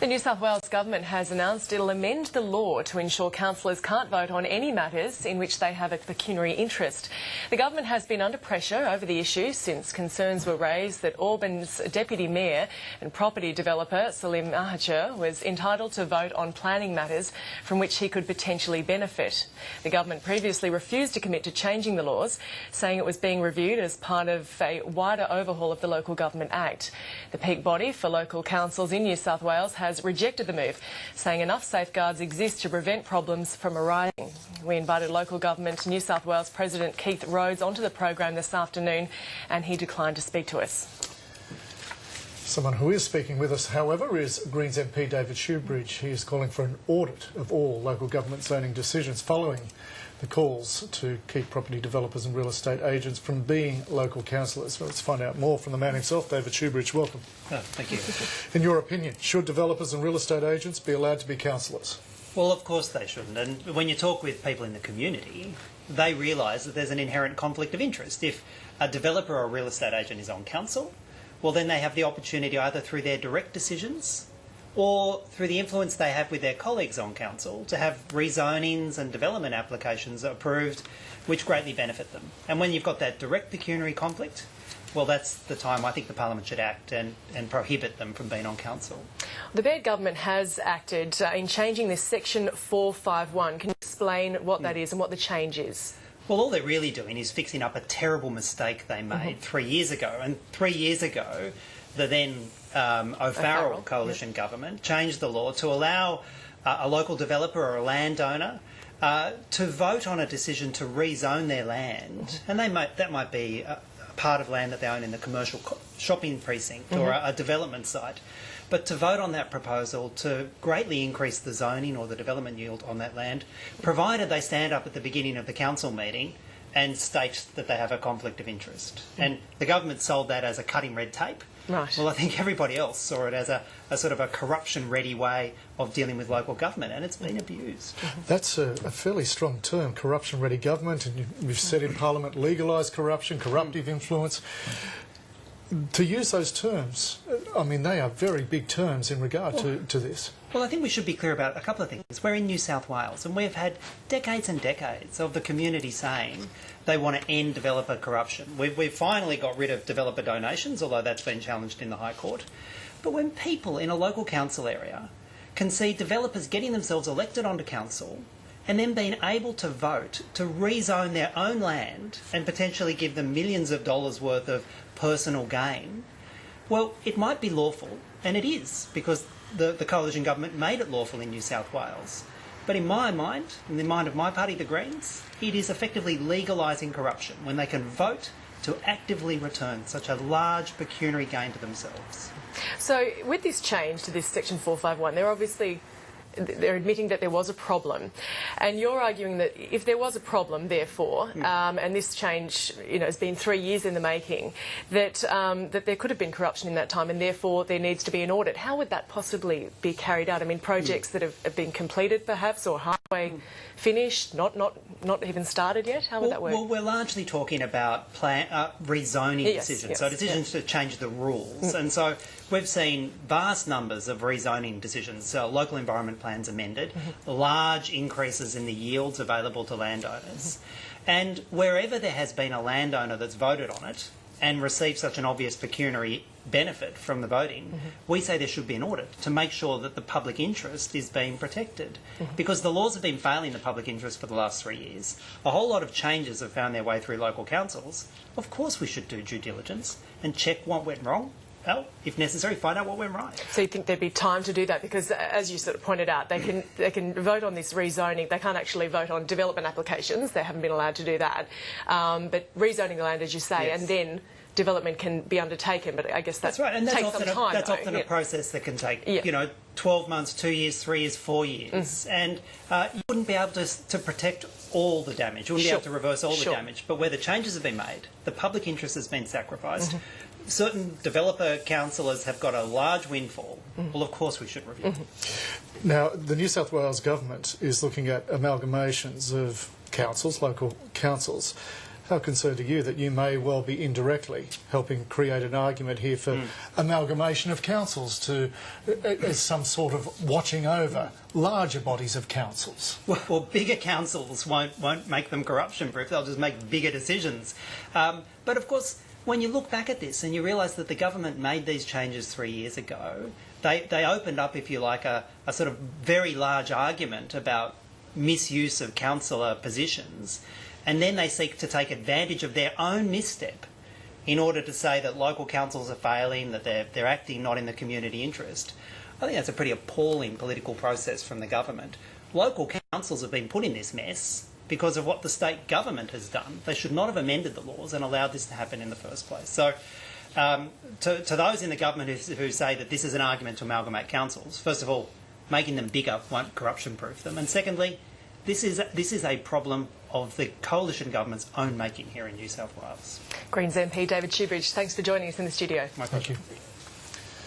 The New South Wales Government has announced it'll amend the law to ensure councillors can't vote on any matters in which they have a pecuniary interest. The government has been under pressure over the issue since concerns were raised that Auburn's Deputy Mayor and property developer Salim Mahathir was entitled to vote on planning matters from which he could potentially benefit. The government previously refused to commit to changing the laws, saying it was being reviewed as part of a wider overhaul of the Local Government Act. The peak body for local councils in New South Wales has rejected the move, saying enough safeguards exist to prevent problems from arising. We invited Local Government New South Wales President Keith Rhodes onto the program this afternoon, and he declined to speak to us. Someone who is speaking with us, however, is Greens MP David Shoebridge. He is calling for an audit of all local government zoning decisions following the calls to keep property developers and real estate agents from being local councillors. Well, let's find out more from the man himself. David Shoebridge, welcome. Thank you. In your opinion, should developers and real estate agents be allowed to be councillors? Well, of course they shouldn't. And when you talk with people in the community, they realise that there's an inherent conflict of interest. If a developer or a real estate agent is on council, well, then they have the opportunity either through their direct decisions or through the influence they have with their colleagues on council to have rezonings and development applications approved which greatly benefit them. And when you've got that direct pecuniary conflict, well, that's the time I think the Parliament should act and prohibit them from being on council. The Baird government has acted in changing this section 451. Can you explain what that is and what the change is? Well, all they're really doing is fixing up a terrible mistake they made 3 years ago. And 3 years ago, the then O'Farrell coalition government changed the law to allow a local developer or a landowner to vote on a decision to rezone their land. And that might be a part of land that they own in the commercial shopping precinct or a development site. But to vote on that proposal to greatly increase the zoning or the development yield on that land, provided they stand up at the beginning of the council meeting and state that they have a conflict of interest. And the government sold that as a cutting red tape. Right. Well, I think everybody else saw it as a sort of a corruption-ready way of dealing with local government, and it's been abused. That's a fairly strong term, corruption-ready government, and you've said in Parliament legalise corruption, corruptive influence. To use those terms, I mean, they are very big terms in regard to this. Well, I think we should be clear about a couple of things. We're in New South Wales, and we've had decades and decades of the community saying they want to end developer corruption. We've finally got rid of developer donations, although that's been challenged in the High Court. But when people in a local council area can see developers getting themselves elected onto council and then being able to vote to rezone their own land and potentially give them millions of dollars worth of personal gain, well, it might be lawful, and it is, because the coalition government made it lawful in New South Wales. But in my mind, in the mind of my party, the Greens, it is effectively legalising corruption when they can vote to actively return such a large pecuniary gain to themselves. So with this change to this section 451, they're admitting that there was a problem, and you're arguing that if there was a problem, therefore, and this change, has been 3 years in the making, that there could have been corruption in that time, and therefore there needs to be an audit. How would that possibly be carried out? I mean, projects that have been completed, perhaps, or halfway finished, not even started yet. How would that work? Well, we're largely talking about rezoning decisions, so decisions to change the rules, and so we've seen vast numbers of rezoning decisions. So local environment plans amended, large increases in the yields available to landowners, and wherever there has been a landowner that's voted on it and received such an obvious pecuniary benefit from the voting, we say there should be an audit to make sure that the public interest is being protected. Because the laws have been failing the public interest for the last 3 years. A whole lot of changes have found their way through local councils. Of course we should do due diligence and check what went wrong. Well, if necessary, find out what went right. So you think there'd be time to do that? Because, as you sort of pointed out, they can vote on this rezoning. They can't actually vote on development applications. They haven't been allowed to do that. But rezoning the land, as you say, and then development can be undertaken. But I guess that's right, and takes some time. That's often a process that can take, 12 months, 2 years, 3 years, 4 years. And you wouldn't be able to protect all the damage. You wouldn't be able to reverse all the damage. But where the changes have been made, the public interest has been sacrificed. Certain developer councillors have got a large windfall. Well, of course we should review. Now, the New South Wales government is looking at amalgamations of councils, local councils. how concerned are you that you may well be indirectly helping create an argument here for amalgamation of councils to as some sort of watching over larger bodies of councils? Well, bigger councils won't make them corruption-proof. They'll just make bigger decisions. But of course, when you look back at this and you realise that the government made these changes 3 years ago, they opened up, if you like, a sort of very large argument about misuse of councillor positions, and then they seek to take advantage of their own misstep in order to say that local councils are failing, that they're acting not in the community interest. I think that's a pretty appalling political process from the government. Local councils have been put in this mess because of what the state government has done. They should not have amended the laws and allowed this to happen in the first place. So to those in the government who say that this is an argument to amalgamate councils, first of all, making them bigger won't corruption-proof them. And secondly, this is a problem of the coalition government's own making here in New South Wales. Greens MP David Shoebridge, thanks for joining us in the studio. My pleasure. Thank you.